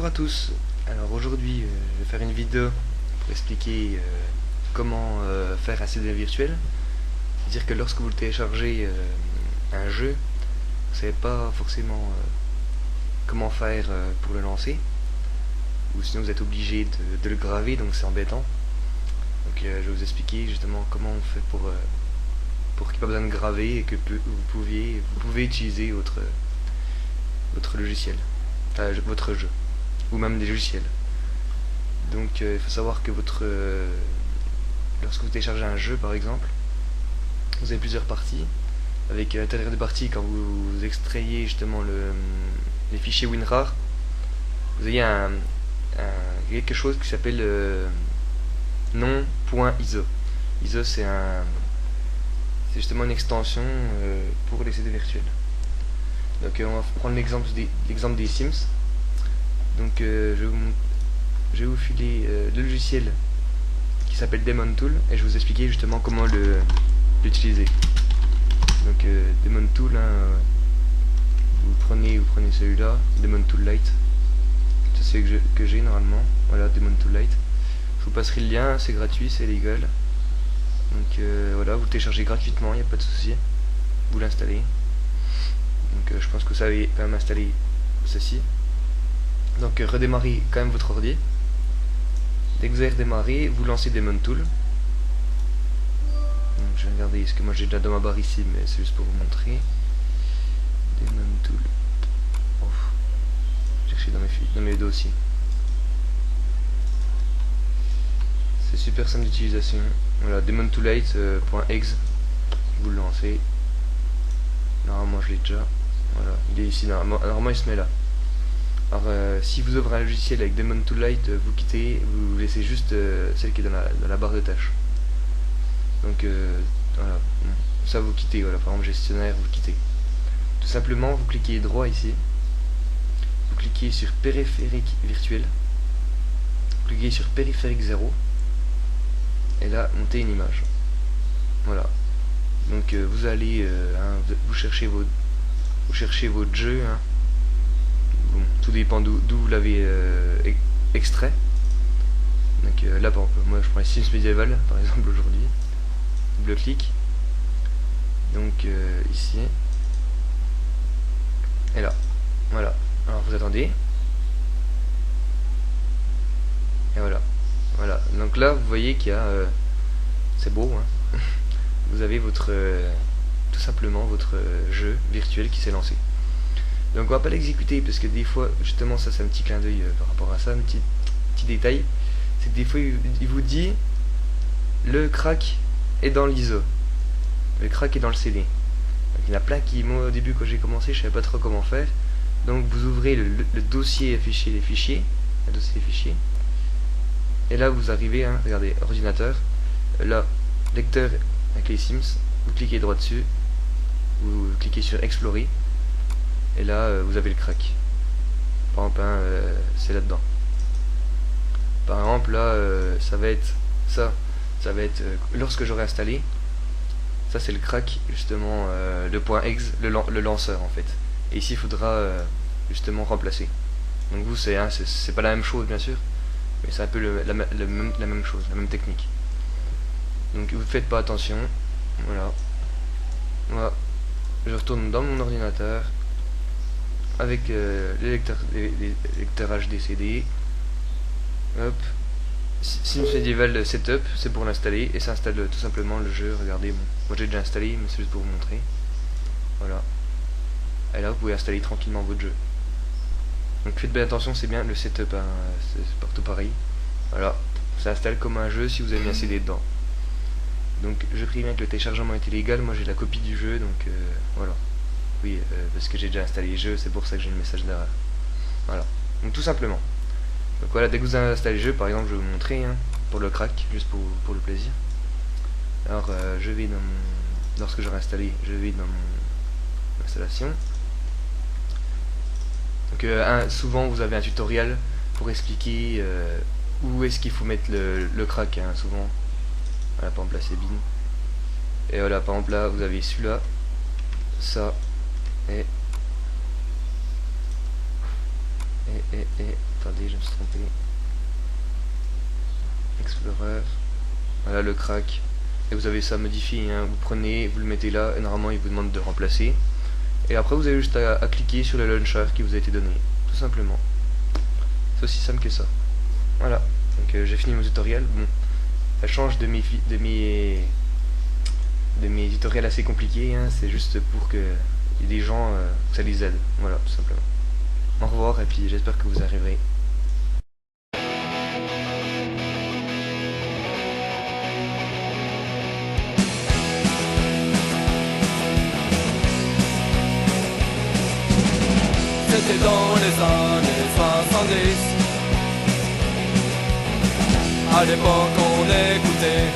Bonjour à tous. Alors aujourd'hui, je vais faire une vidéo pour expliquer comment faire un CD virtuel. C'est-à-dire que lorsque vous téléchargez un jeu, vous ne savez pas forcément comment faire pour le lancer, ou sinon vous êtes obligé de le graver, donc c'est embêtant. Donc je vais vous expliquer justement comment on fait pour qu'il n'y ait pas besoin de graver et que vous pouvez utiliser votre logiciel, votre jeu, ou même des logiciels. Donc il faut savoir que lorsque vous téléchargez un jeu par exemple, vous avez plusieurs parties. Avec à l'intérieur des parties, quand vous extrayez justement les fichiers WinRAR, vous avez quelque chose qui s'appelle nom.iso. ISO c'est justement une extension pour les CD virtuels. Donc on va prendre l'exemple des Sims. Donc je vais vous filer le logiciel qui s'appelle Demon Tool et je vais vous expliquer justement comment l'utiliser. Donc Demon Tool, vous prenez celui-là, Demon Tool Lite, c'est celui que j'ai normalement. Voilà, Demon Tool Lite. Je vous passerai le lien, c'est gratuit, c'est légal. Donc voilà, vous le téléchargez gratuitement, il n'y a pas de souci. Vous l'installez. Donc je pense que vous savez quand même installer ceci. Donc redémarrez quand même votre ordi. Dès que vous avez redémarré, vous lancez Demon Tool. Donc, je vais regarder ce que moi j'ai déjà dans ma barre ici, mais c'est juste pour vous montrer. Demon Tool. Oh. Cherchez dans mes dossiers. C'est super simple d'utilisation. Voilà, Demon Tool Lite.exe. Vous le lancez. Normalement je l'ai déjà. Voilà, il est ici. Normalement il se met là. Alors si vous ouvrez un logiciel avec Demon Tool Lite, vous quittez, vous laissez juste celle qui est dans la barre de tâches. Donc voilà, ça vous quittez, voilà, par exemple gestionnaire, vous quittez. Tout simplement, vous cliquez droit ici, vous cliquez sur périphérique virtuel, vous cliquez sur périphérique 0, et là, montez une image. Voilà. Donc vous allez, vous cherchez votre jeu, hein. Bon, tout dépend d'où vous l'avez extrait. Donc là par exemple, moi je prends les Sims Medieval par exemple aujourd'hui. Double clic. Donc ici. Et là. Voilà. Alors vous attendez. Et voilà. Voilà. Donc là vous voyez qu'il y a c'est beau, hein. Vous avez tout simplement votre jeu virtuel qui s'est lancé. Donc on va pas l'exécuter parce que des fois, justement ça c'est un petit clin d'œil par rapport à ça, un petit détail, c'est que des fois il vous dit le crack est dans l'ISO, le crack est dans le CD. Donc, il y en a plein qui, moi au début quand j'ai commencé je savais pas trop comment faire, donc vous ouvrez le dossier affiché les fichiers, et là vous arrivez, hein, regardez, ordinateur, là, lecteur avec les Sims, vous cliquez droit dessus, vous cliquez sur explorer, et là vous avez le crack. Par exemple c'est là dedans. Par exemple là ça va être lorsque j'aurai installé, ça c'est le crack justement, le point .exe, le lanceur en fait, et ici il faudra justement remplacer. Donc vous c'est pas la même chose bien sûr, mais c'est un peu la même chose, la même technique. Donc vous faites pas attention. Voilà, moi je retourne dans mon ordinateur avec les lecteurs HD CD. Hop, Sims Medieval Setup, c'est pour l'installer, et ça installe tout simplement le jeu. Regardez, bon, moi j'ai déjà installé, mais c'est juste pour vous montrer. Voilà, et là vous pouvez installer tranquillement votre jeu. Donc faites bien attention, c'est bien le setup, hein, c'est partout pareil. Voilà, ça installe comme un jeu si vous avez mis un CD dedans. Donc je préviens que le téléchargement est illégal, moi j'ai la copie du jeu, donc voilà. Oui, parce que j'ai déjà installé les jeux, c'est pour ça que j'ai le message derrière. Voilà, donc tout simplement. Donc voilà, dès que vous avez installé le jeu, par exemple, je vais vous montrer, hein, pour le crack, juste pour le plaisir. Alors, je vais dans mon... Lorsque j'aurai installé, je vais dans mon installation. Donc souvent, vous avez un tutoriel pour expliquer où est-ce qu'il faut mettre le crack, hein, souvent. Voilà, par exemple, là, c'est bin. Et voilà, par exemple, là, vous avez celui-là, ça, et Attendez, je me suis trompé. Explorer. Voilà le crack. Et vous avez ça modifié, hein. Vous prenez, vous le mettez là, et normalement il vous demande de remplacer. Et après vous avez juste à cliquer sur le launcher qui vous a été donné. Tout simplement. C'est aussi simple que ça. Voilà. Donc j'ai fini mon tutoriel. Bon. Ça change de mes tutoriels assez compliqués, hein. C'est juste pour que y ait des gens que ça les aide. Voilà, tout simplement. Au revoir et puis j'espère que vous arriverez. C'était dans les années 70. À l'époque on écoutait